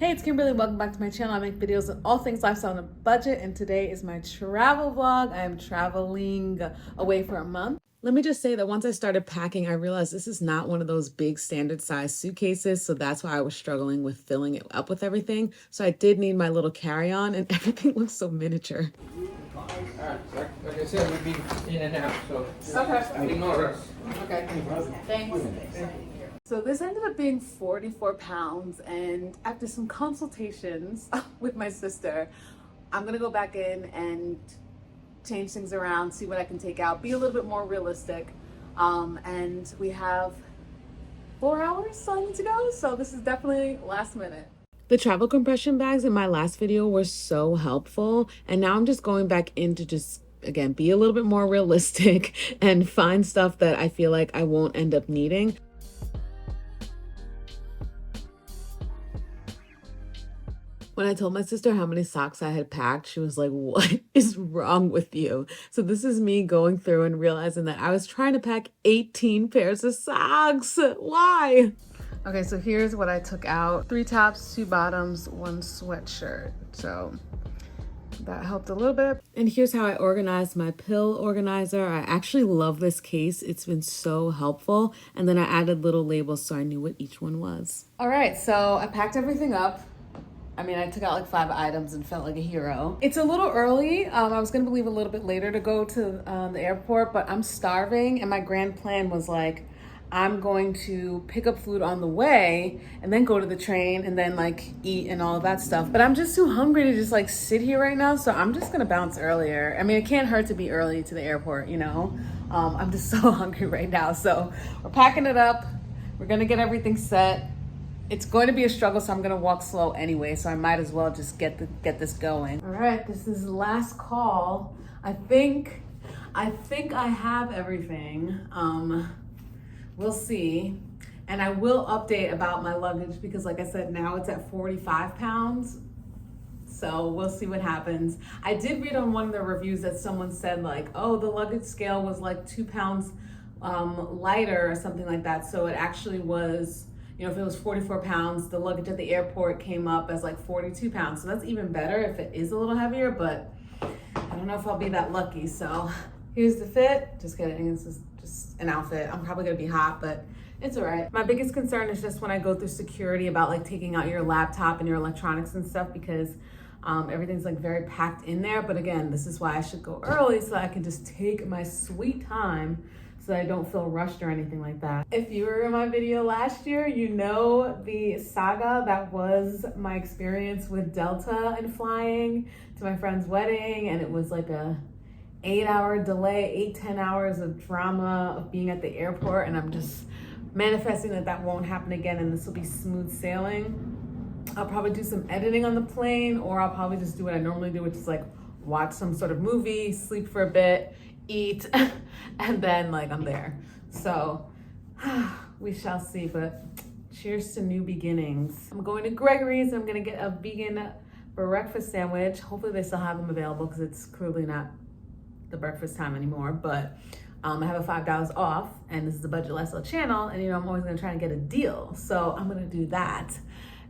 Hey, it's Kimberlee. Welcome back to my channel. I make videos on all things lifestyle on a budget, and today is my travel vlog. I am traveling away for a month. Let me just say that once I started packing, I realized this is not one of those big standard size suitcases, so that's why I was struggling with filling it up with everything. So I did need my little carry-on, and everything looks so miniature. Like I said, we'll be in and out, so Okay. ignore us. Okay. Thanks. So this ended up being 44 pounds, and after some consultations with my sister, I'm gonna go back in and change things around, see what I can take out, be a little bit more realistic. And we have 4 hours so I need to go, so this is definitely last minute. The travel compression bags in my last video were so helpful, and now I'm just going back in to just again be a little bit more realistic and find stuff that I feel like I won't end up needing. When I told my sister how many socks I had packed, she was like, "What is wrong with you?" So this is me going through and realizing that I was trying to pack 18 pairs of socks. Why? Okay, so here's what I took out. 3 tops, 2 bottoms, 1 sweatshirt. So that helped a little bit. And here's how I organized my pill organizer. I actually love this case. It's been so helpful. And then I added little labels so I knew what each one was. All right, so I packed everything up. I mean, I took out like 5 items and felt like a hero. It's a little early. I was gonna leave a little bit later to go to the airport, but I'm starving, and my grand plan was like, I'm going to pick up food on the way and then go to the train and then like eat and all of that stuff. But I'm just too hungry to just like sit here right now, so I'm just gonna bounce earlier. I mean, it can't hurt to be early to the airport, you know? I'm just so hungry right now. So we're packing it up. We're gonna get everything set. It's going to be a struggle, so I'm going to walk slow anyway, so I might as well just get this going. All right, this is the last call. I think I have everything. We'll see. And I will update about my luggage because like I said, now it's at 45 pounds. So we'll see what happens. I did read on one of the reviews that someone said like, oh, the luggage scale was like 2 pounds lighter or something like that. So it actually was, you know, if it was 44 pounds, the luggage at the airport came up as like 42 pounds. So that's even better if it is a little heavier, but I don't know if I'll be that lucky. So here's the fit. Just kidding, this is just an outfit. I'm probably gonna be hot, but it's all right. My biggest concern is just when I go through security about like taking out your laptop and your electronics and stuff because everything's like very packed in there. But again, this is why I should go early so I can just take my sweet time so I don't feel rushed or anything like that. If you were in my video last year, you know the saga that was my experience with Delta and flying to my friend's wedding, and it was like a 8-hour delay, 8-10 hours of drama of being at the airport, and I'm just manifesting that that won't happen again and this will be smooth sailing. I'll probably do some editing on the plane, or I'll probably just do what I normally do, which is like watch some sort of movie, sleep for a bit, eat, and then like I'm there. So we shall see, but cheers to new beginnings. I'm going to Gregory's. I'm gonna get a vegan breakfast sandwich. Hopefully they still have them available because it's clearly not the breakfast time anymore, but I have a $5 off, and this is a budget lifestyle channel, and you know I'm always gonna try and get a deal, so I'm gonna do that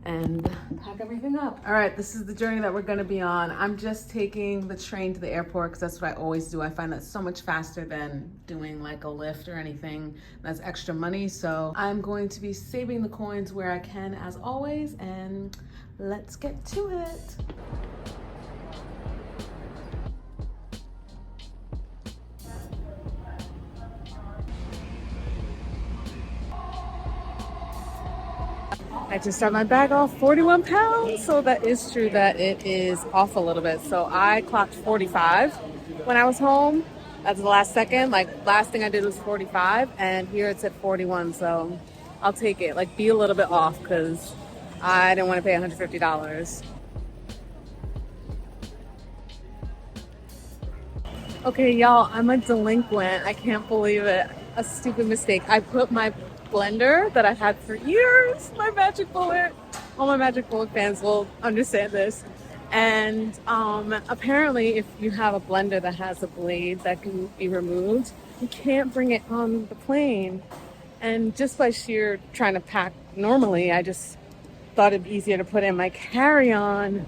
and pack everything up. All right, this is the journey that we're gonna be on. I'm just taking the train to the airport because that's what I always do. I find that so much faster than doing like a Lyft or anything that's extra money. So I'm going to be saving the coins where I can as always, and let's get to it. I just started my bag off 41 pounds. So that is true that it is off a little bit. So I clocked 45 when I was home. That's the last second. Like last thing I did was 45, and here it's at 41. So I'll take it. Like be a little bit off because I didn't want to pay $150. Okay, y'all, I'm a delinquent. I can't believe it. A stupid mistake. I put my blender that I've had for years, my Magic Bullet. All my Magic Bullet fans will understand this. And apparently if you have a blender that has a blade that can be removed, you can't bring it on the plane. And just by sheer trying to pack normally, I just thought it'd be easier to put in my carry-on.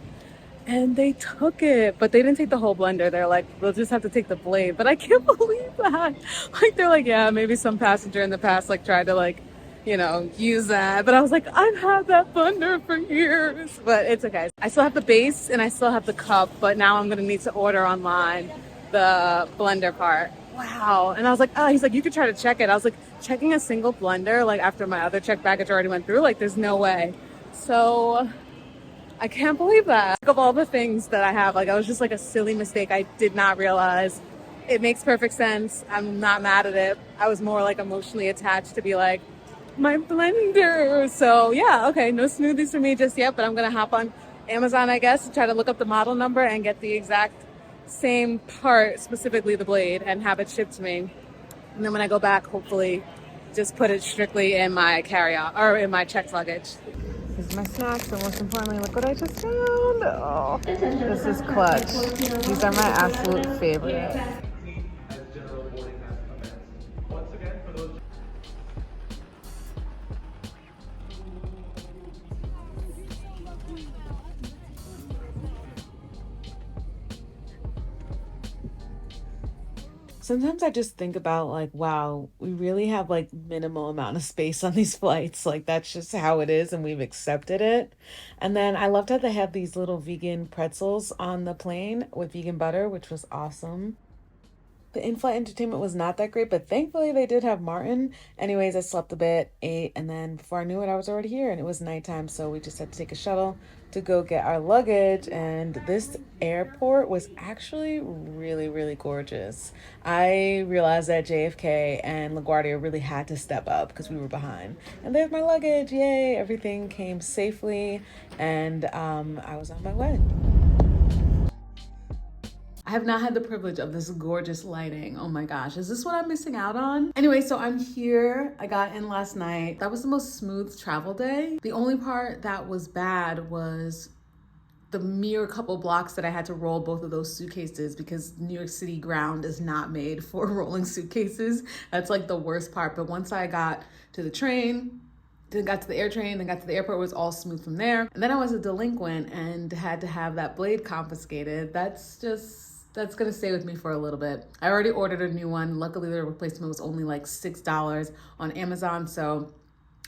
And they took it, but they didn't take the whole blender. They're like, we'll just have to take the blade. But I can't believe that. Like, they're like, yeah, maybe some passenger in the past, like, tried to, like, use that. But I was like, I've had that blender for years. But it's okay. I still have the base and I still have the cup, but now I'm going to need to order online the blender part. Wow. And I was like, oh, he's like, you could try to check it. I was like, checking a single blender, like, after my other check baggage already went through, like, there's no way. So I can't believe that. Of all the things that I have, like, I was just like a silly mistake. I did not realize. It makes perfect sense. I'm not mad at it. I was more like emotionally attached to be like, my blender. So yeah, okay, no smoothies for me just yet, but I'm gonna hop on Amazon, I guess, to try to look up the model number and get the exact same part, specifically the blade, and have it shipped to me. And then when I go back, hopefully just put it strictly in my carry-on or in my checked luggage. Here's my snacks, and most importantly, look what I just found. Oh, this is clutch. These are my absolute favorite. Sometimes I just think about like, wow, we really have like minimal amount of space on these flights. Like that's just how it is and we've accepted it. And then I loved how they had these little vegan pretzels on the plane with vegan butter, which was awesome. The in-flight entertainment was not that great, but thankfully they did have Martin. Anyways, I slept a bit, ate, and then before I knew it, I was already here and it was nighttime, so we just had to take a shuttle to go get our luggage. And this airport was actually really, really gorgeous. I realized that JFK and LaGuardia really had to step up because we were behind. And there's my luggage, yay! Everything came safely, and I was on my way. I have not had the privilege of this gorgeous lighting. Oh my gosh, is this what I'm missing out on? Anyway, so I'm here. I got in last night. That was the most smooth travel day. The only part that was bad was the mere couple blocks that I had to roll both of those suitcases because New York City ground is not made for rolling suitcases. That's like the worst part. But once I got to the train, then got to the air train, then got to the airport, it was all smooth from there. And then I was a delinquent and had to have that blade confiscated. That's gonna stay with me for a little bit. I already ordered a new one. Luckily, the replacement was only like $6 on Amazon, so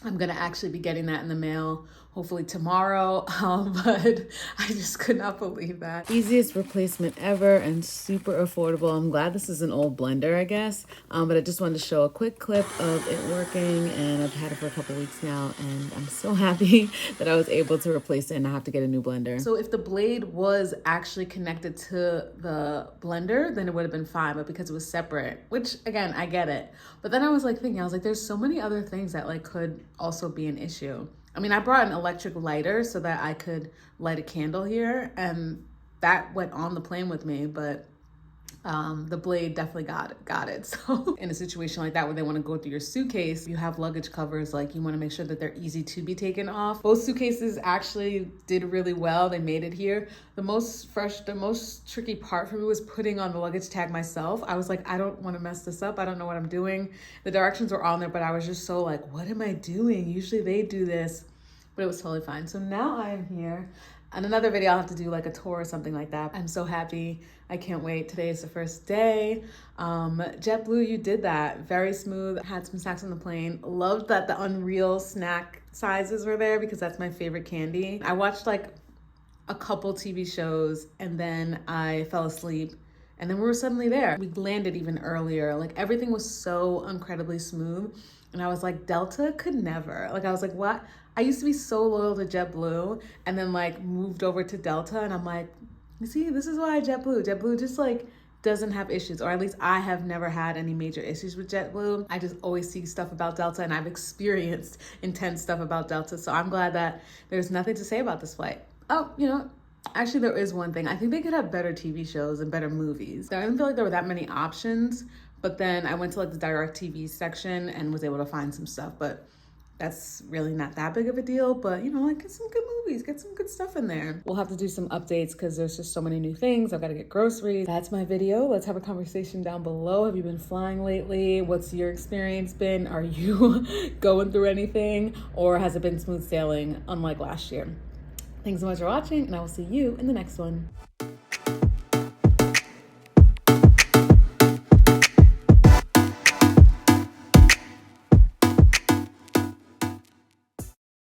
I'm gonna actually be getting that in the mail hopefully tomorrow, but I just could not believe that. Easiest replacement ever and super affordable. I'm glad this is an old blender, I guess, but I just wanted to show a quick clip of it working, and I've had it for a couple weeks now, and I'm so happy that I was able to replace it and not have to get a new blender. So if the blade was actually connected to the blender, then it would have been fine, but because it was separate, which again, I get it. But then I was like thinking, there's so many other things that like could also be an issue. I mean, I brought an electric lighter so that I could light a candle here, and that went on the plane with me, but the blade definitely got it. So in a situation like that where they want to go through your suitcase, you have luggage covers, like you want to make sure that they're easy to be taken off. Both suitcases actually did really well. They made it here. The most tricky part for me was putting on the luggage tag myself. I was like, I don't want to mess this up. I don't know what I'm doing. The directions were on there, but I was just so like, what am I doing? Usually they do this, but it was totally fine. So now I'm here. And another video, I'll have to do like a tour or something like that. I'm so happy. I can't wait. Today is the first day. JetBlue, you did that. Very smooth. Had some snacks on the plane. Loved that the Unreal snack sizes were there because that's my favorite candy. I watched like a couple TV shows and then I fell asleep. And then we were suddenly there. We landed even earlier. Like everything was so incredibly smooth. And I was like, Delta could never. Like I was like, what? I used to be so loyal to JetBlue and then like moved over to Delta, and I'm like, you see, this is why JetBlue just like doesn't have issues, or at least I have never had any major issues with JetBlue. I just always see stuff about Delta, and I've experienced intense stuff about Delta. So I'm glad that there's nothing to say about this flight. Oh, actually there is one thing. I think they could have better TV shows and better movies. I didn't feel like there were that many options, but then I went to like the direct TV section and was able to find some stuff. But that's really not that big of a deal, but you know, like get some good movies, get some good stuff in there. We'll have to do some updates because there's just so many new things. I've got to get groceries. That's my video. Let's have a conversation down below. Have you been flying lately? What's your experience been? Are you going through anything, or has it been smooth sailing unlike last year? Thanks so much for watching, and I will see you in the next one.